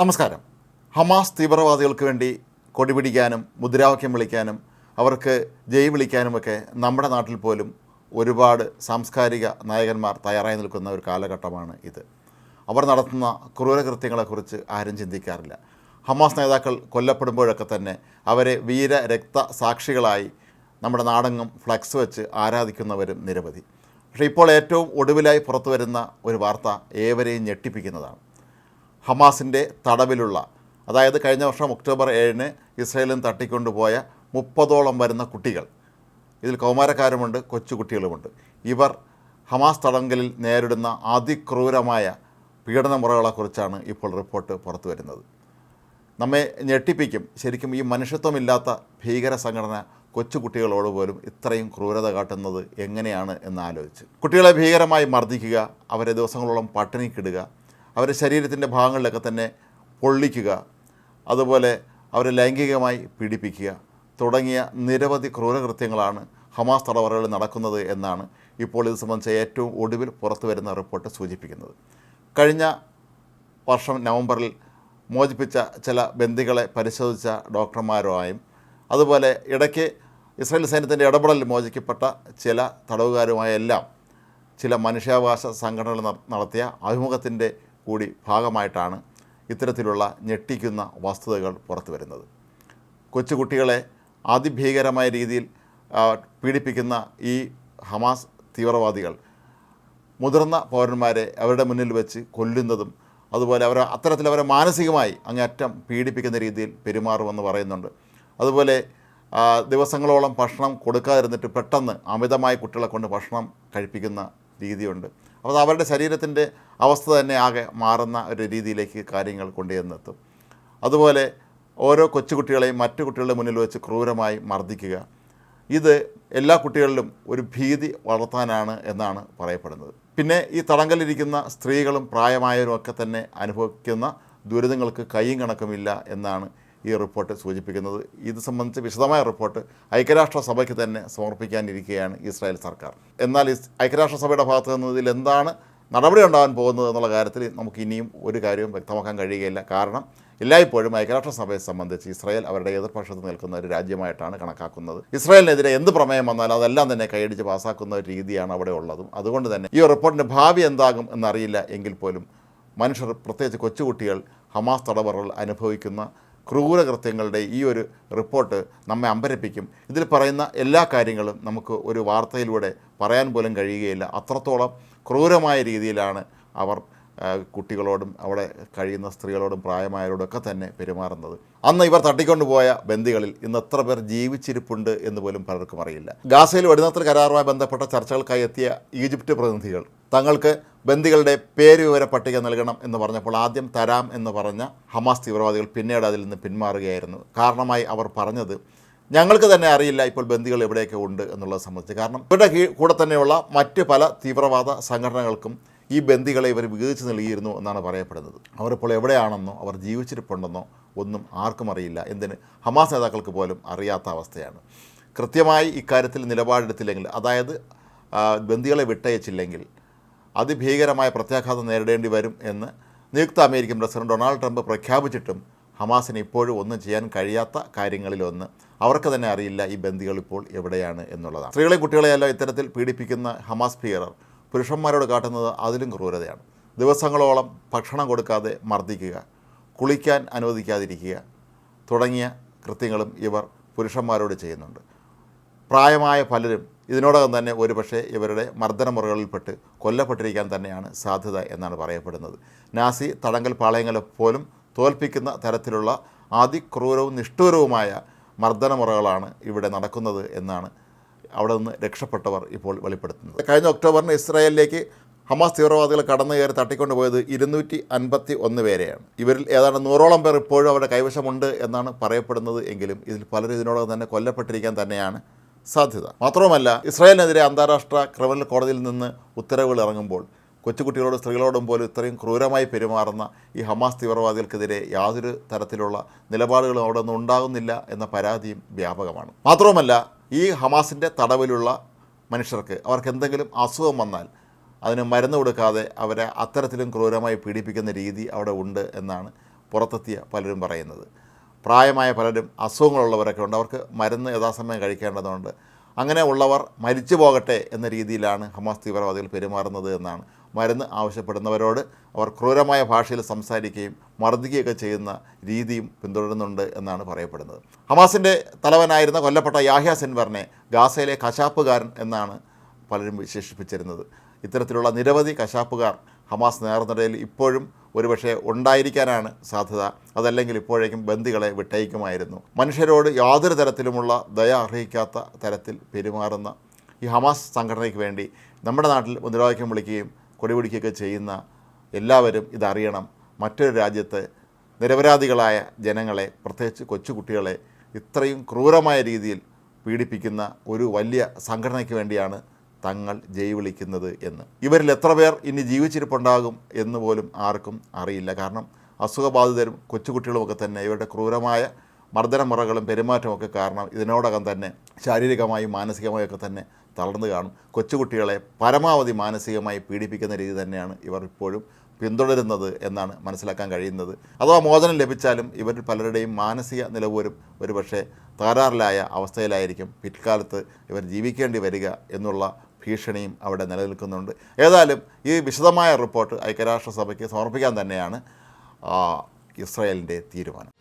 നമസ്കാരം. ഹമാസ് തീവ്രവാദികൾക്ക് വേണ്ടി കൊടിപിടിക്കാനും മുദ്രാവാക്യം വിളിക്കാനും അവർക്ക് ജയ് വിളിക്കാനുമൊക്കെ നമ്മുടെ നാട്ടിൽ പോലും ഒരുപാട് സാംസ്കാരിക നായകന്മാർ തയ്യാറായി നിൽക്കുന്ന ഒരു കാലഘട്ടമാണ് ഇത്. അവർ നടത്തുന്ന ക്രൂരകൃത്യങ്ങളെക്കുറിച്ച് ആരും ചിന്തിക്കാറില്ല. ഹമാസ് നേതാക്കൾ കൊല്ലപ്പെടുമ്പോഴൊക്കെ തന്നെ അവരെ വീര രക്തസാക്ഷികളായി നമ്മുടെ നാടെങ്ങും ഫ്ലക്സ് വെച്ച് ആരാധിക്കുന്നവരും നിരവധി. പക്ഷേ ഇപ്പോൾ ഏറ്റവും ഒടുവിലായി പുറത്തു വരുന്ന ഒരു വാർത്ത ഏവരെയും ഞെട്ടിപ്പിക്കുന്നതാണ്. ഹമാസിൻ്റെ തടവിലുള്ള, അതായത് കഴിഞ്ഞ വർഷം ഒക്ടോബർ 7-ന് ഇസ്രായേലിൽ തട്ടിക്കൊണ്ടുപോയ 30ഓളം വരുന്ന കുട്ടികൾ, ഇതിൽ കൗമാരക്കാരുമുണ്ട്, കൊച്ചുകുട്ടികളുമുണ്ട്. ഇവർ ഹമാസ് തടങ്കലിൽ നേരിടുന്ന അതിക്രൂരമായ പീഡനമുറകളെക്കുറിച്ചാണ് ഇപ്പോൾ റിപ്പോർട്ട് പുറത്തു വരുന്നത്. നമ്മെ ഞെട്ടിപ്പിക്കും. ശരിക്കും ഈ മനുഷ്യത്വമില്ലാത്ത ഭീകര സംഘടന കൊച്ചുകുട്ടികളോട് പോലും ഇത്രയും ക്രൂരത കാട്ടുന്നത് എങ്ങനെയാണ് എന്ന് ആലോചിച്ച്. കുട്ടികളെ ഭീകരമായി മർദ്ദിക്കുക, അവരെ ദിവസങ്ങളോളം പട്ടിണിക്കിടുക, അവരുടെ ശരീരത്തിൻ്റെ ഭാഗങ്ങളിലൊക്കെ തന്നെ പൊള്ളിക്കുക, അതുപോലെ അവരെ ലൈംഗികമായി പീഡിപ്പിക്കുക തുടങ്ങിയ നിരവധി ക്രൂരകൃത്യങ്ങളാണ് ഹമാസ് തടവറകളിൽ നടക്കുന്നത് എന്നാണ് ഇപ്പോൾ ഇത് സംബന്ധിച്ച ഏറ്റവും ഒടുവിൽ പുറത്തു വരുന്ന റിപ്പോർട്ട് സൂചിപ്പിക്കുന്നത്. കഴിഞ്ഞ വർഷം നവംബറിൽ മോചിപ്പിച്ച ചില ബന്ദികളെ പരിശോധിച്ച ഡോക്ടർമാരുമായും അതുപോലെ ഇടയ്ക്ക് ഇസ്രായേൽ സൈന്യത്തിൻ്റെ ഇടപെടലിൽ മോചിക്കപ്പെട്ട ചില തടവുകാരുമായ എല്ലാം ചില മനുഷ്യാവകാശ സംഘടനകൾ നടത്തിയ അഭിമുഖത്തിൻ്റെ കൂടി ഭാഗമായിട്ടാണ് ഇത്തരത്തിലുള്ള ഞെട്ടിക്കുന്ന വസ്തുതകൾ പുറത്തു വരുന്നത്. കൊച്ചുകുട്ടികളെ അതിഭീകരമായ രീതിയിൽ പീഡിപ്പിക്കുന്ന ഈ ഹമാസ് തീവ്രവാദികൾ മുതിർന്ന പൗരന്മാരെ അവരുടെ മുന്നിൽ വെച്ച് കൊല്ലുന്നതും അതുപോലെ അത്തരത്തിൽ മാനസികമായി അങ്ങേയറ്റം പീഡിപ്പിക്കുന്ന രീതിയിൽ പെരുമാറുമെന്ന് പറയുന്നുണ്ട്. അതുപോലെ ദിവസങ്ങളോളം ഭക്ഷണം കൊടുക്കാതിരുന്നിട്ട് പെട്ടെന്ന് അമിതമായി കുട്ടികളെ കൊണ്ട് ഭക്ഷണം കഴിപ്പിക്കുന്ന രീതിയുണ്ട്. അപ്പോൾ അവരുടെ ശരീരത്തിൻ്റെ അവസ്ഥ തന്നെ ആകെ മാറുന്ന ഒരു രീതിയിലേക്ക് കാര്യങ്ങൾ കൊണ്ടുചെന്നെത്തും. അതുപോലെ ഓരോ കൊച്ചുകുട്ടികളെയും മറ്റു കുട്ടികളുടെ മുന്നിൽ വെച്ച് ക്രൂരമായി മർദ്ദിക്കുക, ഇത് എല്ലാ കുട്ടികളിലും ഒരു ഭീതി വളർത്താനാണ് എന്നാണ് പറയപ്പെടുന്നത്. പിന്നെ ഈ തടങ്കലിരിക്കുന്ന സ്ത്രീകളും പ്രായമായവരും ഒക്കെ തന്നെ അനുഭവിക്കുന്ന ദുരിതങ്ങൾക്ക് കയ്യും കണക്കുമില്ല എന്നാണ് ഈ റിപ്പോർട്ട് സൂചിപ്പിക്കുന്നത്. ഇത് സംബന്ധിച്ച് വിശദമായ റിപ്പോർട്ട് ഐക്യരാഷ്ട്രസഭയ്ക്ക് തന്നെ സമർപ്പിക്കാനിരിക്കുകയാണ് ഇസ്രായേൽ സർക്കാർ. എന്നാൽ ഐക്യരാഷ്ട്രസഭയുടെ ഭാഗത്തു നിന്ന് ഇതിൽ എന്താണ് നടപടി ഉണ്ടാകാൻ പോകുന്നത് എന്നുള്ള കാര്യത്തിൽ നമുക്ക് ഇനിയും ഒരു കാര്യവും വ്യക്തമാക്കാൻ കഴിയുകയില്ല. കാരണം എല്ലായ്പ്പോഴും ഐക്യരാഷ്ട്രസഭയെ സംബന്ധിച്ച് ഇസ്രായേൽ അവരുടെ എതിർപക്ഷത്ത് നിൽക്കുന്ന ഒരു രാജ്യമായിട്ടാണ് കണക്കാക്കുന്നത്. ഇസ്രായേലിനെതിരെ എന്ത് പ്രമേയം വന്നാലും അതെല്ലാം തന്നെ കൈയടിച്ച് പാസ്സാക്കുന്ന ഒരു രീതിയാണ് അവിടെ ഉള്ളതും. അതുകൊണ്ട് തന്നെ ഈ റിപ്പോർട്ടിൻ്റെ ഭാവി എന്താകും എന്നറിയില്ല എങ്കിൽ പോലും മനുഷ്യർ, പ്രത്യേകിച്ച് കൊച്ചുകുട്ടികൾ ഹമാസ് തടവറകൾ അനുഭവിക്കുന്ന ക്രൂരകൃത്യങ്ങളുടെ ഈ ഒരു റിപ്പോർട്ട് നമ്മെ അമ്പരപ്പിക്കും. ഇതിൽ പറയുന്ന എല്ലാ കാര്യങ്ങളും നമുക്ക് ഒരു വാർത്തയിലൂടെ പറയാൻ പോലും കഴിയുകയില്ല. അത്രത്തോളം ക്രൂരമായ രീതിയിലാണ് അവർ കുട്ടികളോടും അവിടെ കഴിയുന്ന സ്ത്രീകളോടും പ്രായമായവരോടൊക്കെ തന്നെ പെരുമാറുന്നത്. അന്ന് ഇവർ തട്ടിക്കൊണ്ടുപോയ ബന്ദികളിൽ ഇന്ന് എത്ര പേർ ജീവിച്ചിരിപ്പുണ്ട് എന്ന് പോലും പലർക്കും അറിയില്ല. ഗാസയിൽ വെടിനിർത്തൽ കരാറുമായി ബന്ധപ്പെട്ട ചർച്ചകൾക്കായി എത്തിയ ഈജിപ്റ്റ് പ്രതിനിധികൾ തങ്ങൾക്ക് ബന്ദികളുടെ പേര് വിവര പട്ടിക നൽകണം എന്ന് പറഞ്ഞപ്പോൾ ആദ്യം തരാം എന്ന് പറഞ്ഞ ഹമാസ് തീവ്രവാദികൾ പിന്നീട് അതിൽ നിന്ന് പിന്മാറുകയായിരുന്നു. കാരണമായി അവർ പറഞ്ഞത്, ഞങ്ങൾക്ക് തന്നെ അറിയില്ല ഇപ്പോൾ ബന്ദികൾ എവിടെയൊക്കെ ഉണ്ട് എന്നുള്ളത് സംബന്ധിച്ച്. കാരണം ഇവരുടെ കൂടെ തന്നെയുള്ള മറ്റ് പല തീവ്രവാദ സംഘടനകൾക്കും ഈ ബന്ദികളെ ഇവർ വിഭജിച്ച് നൽകിയിരുന്നു എന്നാണ് പറയപ്പെടുന്നത്. അവരിപ്പോൾ എവിടെയാണെന്നോ അവർ ജീവിച്ചിരിപ്പുണ്ടെന്നോ ഒന്നും ആർക്കും അറിയില്ല. എന്തിന് ഹമാസ് നേതാക്കൾക്ക് പോലും അറിയാത്ത അവസ്ഥയാണ്. കൃത്യമായി ഇക്കാര്യത്തിൽ നിലപാടെടുത്തില്ലെങ്കിൽ, അതായത് ബന്ദികളെ വിട്ടയച്ചില്ലെങ്കിൽ അതിഭീകരമായ പ്രത്യാഘാതം നേരിടേണ്ടി വരും എന്ന് നിയുക്ത അമേരിക്കൻ പ്രസിഡന്റ് ഡൊണാൾഡ് ട്രംപ് പ്രഖ്യാപിച്ചിട്ടും ഹമാസിന് ഇപ്പോഴും ഒന്നും ചെയ്യാൻ കഴിയാത്ത കാര്യങ്ങളിലൊന്ന് അവർക്ക് തന്നെ അറിയില്ല ഈ ബന്ദികൾ ഇപ്പോൾ എവിടെയാണ് എന്നുള്ളതാണ്. സ്ത്രീകളെയും കുട്ടികളെയെല്ലാം ഇത്തരത്തിൽ പീഡിപ്പിക്കുന്ന ഹമാസ് ഭീകരർ പുരുഷന്മാരോട് കാട്ടുന്നത് അതിലും ക്രൂരതയാണ്. ദിവസങ്ങളോളം ഭക്ഷണം കൊടുക്കാതെ മർദ്ദിക്കുക, കുളിക്കാൻ അനുവദിക്കാതിരിക്കുക തുടങ്ങിയ കൃത്യങ്ങളും ഇവർ പുരുഷന്മാരോട് ചെയ്യുന്നുണ്ട്. പ്രായമായ പലരും ഇതിനോടകം തന്നെ ഒരുപക്ഷെ ഇവരുടെ മർദ്ദനമുറകളിൽപ്പെട്ട് കൊല്ലപ്പെട്ടിരിക്കാൻ തന്നെയാണ് സാധ്യത എന്നാണ് പറയപ്പെടുന്നത്. നാസി തടങ്കൽ പാളയങ്ങളെ പോലും തോൽപ്പിക്കുന്ന തരത്തിലുള്ള അതിക്രൂരവും നിഷ്ഠൂരവുമായ മർദ്ദനമുറകളാണ് ഇവിടെ നടക്കുന്നത് എന്നാണ് അവിടെ നിന്ന് രക്ഷപ്പെട്ടവർ ഇപ്പോൾ വെളിപ്പെടുത്തുന്നത്. കഴിഞ്ഞ ഒക്ടോബറിന് ഇസ്രായേലിലേക്ക് ഹമാസ് തീവ്രവാദികൾ കടന്നു കയറി തട്ടിക്കൊണ്ടുപോയത് 251 പേരെയാണ്. ഇവരിൽ ഏതാണ്ട് 100ഓളം പേർ ഇപ്പോഴും അവരുടെ കൈവശമുണ്ട് എന്നാണ് പറയപ്പെടുന്നത്. എങ്കിലും ഇതിൽ പലരും ഇതിനോടകം തന്നെ കൊല്ലപ്പെട്ടിരിക്കാൻ തന്നെയാണ് സാധ്യത. മാത്രവുമല്ല, ഇസ്രായേലിനെതിരെ അന്താരാഷ്ട്ര ക്രിമിനൽ കോടതിയിൽ നിന്ന് ഉത്തരവുകൾ ഇറങ്ങുമ്പോൾ കൊച്ചുകുട്ടികളോടും സ്ത്രീകളോടും പോലും ഇത്രയും ക്രൂരമായി പെരുമാറുന്ന ഈ ഹമാസ് തീവ്രവാദികൾക്കെതിരെ യാതൊരു തരത്തിലുള്ള നിലപാടുകളും അവിടെ ഒന്നും ഉണ്ടാകുന്നില്ല എന്ന പരാതിയും വ്യാപകമാണ്. മാത്രവുമല്ല, ഈ ഹമാസിൻ്റെ തടവിലുള്ള മനുഷ്യർക്ക് അവർക്ക് എന്തെങ്കിലും അസുഖം വന്നാൽ അതിന് മരുന്ന് കൊടുക്കാതെ അവരെ അത്തരത്തിലും ക്രൂരമായി പീഡിപ്പിക്കുന്ന രീതി അവിടെ ഉണ്ട് എന്നാണ് പുറത്തെത്തിയ പലരും പറയുന്നത്. പ്രായമായ പലരും അസുഖങ്ങളുള്ളവരൊക്കെ ഉണ്ട്, അവർക്ക് മരുന്ന് യഥാസമയം കഴിക്കേണ്ടതുണ്ട്. അങ്ങനെ ഉള്ളവർ മരിച്ചു പോകട്ടെ എന്ന രീതിയിലാണ് ഹമാസ് തീവ്രവാദികൾ പെരുമാറുന്നത് എന്നാണ്. മരുന്ന് ആവശ്യപ്പെടുന്നവരോട് അവർ ക്രൂരമായ ഭാഷയിൽ സംസാരിക്കുകയും മർദ്ദിക്കുകയൊക്കെ ചെയ്യുന്ന രീതിയും പിന്തുടരുന്നുണ്ട് എന്നാണ് പറയപ്പെടുന്നത്. ഹമാസിൻ്റെ തലവനായിരുന്ന കൊല്ലപ്പെട്ട യാഹ്യ സിൻവറിനെ ഗാസയിലെ കശാപ്പുകാരൻ എന്നാണ് പലരും വിശേഷിപ്പിച്ചിരുന്നത്. ഇത്തരത്തിലുള്ള നിരവധി കശാപ്പുകാർ ഹമാസ് നേതൃനിരയിൽ ഇപ്പോഴും ഒരുപക്ഷെ ഉണ്ടായിരിക്കാനാണ് സാധ്യത. അതല്ലെങ്കിൽ ഇപ്പോഴേക്കും ബന്ദികളെ വിട്ടയക്കുമായിരുന്നു. മനുഷ്യരോട് യാതൊരു തരത്തിലുമുള്ള ദയ അർഹിക്കാത്ത തരത്തിൽ പെരുമാറുന്ന ഈ ഹമാസ് സംഘടനയ്ക്ക് വേണ്ടി നമ്മുടെ നാട്ടിൽ മുദ്രാവാക്യം വിളിക്കുകയും കൊടിപിടിക്കുകയൊക്കെ ചെയ്യുന്ന എല്ലാവരും ഇതറിയണം. മറ്റൊരു രാജ്യത്ത് നിരപരാധികളായ ജനങ്ങളെ, പ്രത്യേകിച്ച് കൊച്ചുകുട്ടികളെ ഇത്രയും ക്രൂരമായ രീതിയിൽ പീഡിപ്പിക്കുന്ന ഒരു വലിയ സംഘടനയ്ക്ക് വേണ്ടിയാണ് തങ്ങൾ ജയ് വിളിക്കുന്നത് എന്ന്. ഇവരിൽ എത്ര പേർ ഇനി ജീവിച്ചിരിപ്പുണ്ടാകും എന്ന് പോലും ആർക്കും അറിയില്ല. കാരണം അസുഖബാധിതരും കൊച്ചുകുട്ടികളുമൊക്കെ തന്നെ ഇവരുടെ ക്രൂരമായ മർദ്ദനമുറകളും പെരുമാറ്റമൊക്കെ കാരണം ഇതിനോടകം തന്നെ ശാരീരികമായും മാനസികമായും ഒക്കെ തന്നെ തളർന്നു കാണും. കൊച്ചുകുട്ടികളെ പരമാവധി മാനസികമായി പീഡിപ്പിക്കുന്ന രീതി തന്നെയാണ് ഇവർ ഇപ്പോഴും പിന്തുടരുന്നത് എന്നാണ് മനസ്സിലാക്കാൻ കഴിയുന്നത്. അഥവാ മോചനം ലഭിച്ചാലും ഇവരിൽ പലരുടെയും മാനസിക നില പോലും ഒരുപക്ഷെ തകരാറിലായ അവസ്ഥയിലായിരിക്കും പിൽക്കാലത്ത് ഇവർ ജീവിക്കേണ്ടി വരിക എന്നുള്ള ഭീഷണിയും അവിടെ നിലനിൽക്കുന്നുണ്ട്. ഏതായാലും ഈ വിശദമായ റിപ്പോർട്ട് ഐക്യരാഷ്ട്രസഭയ്ക്ക് സമർപ്പിക്കാൻ തന്നെയാണ് ഇസ്രായേലിൻ്റെ തീരുമാനം.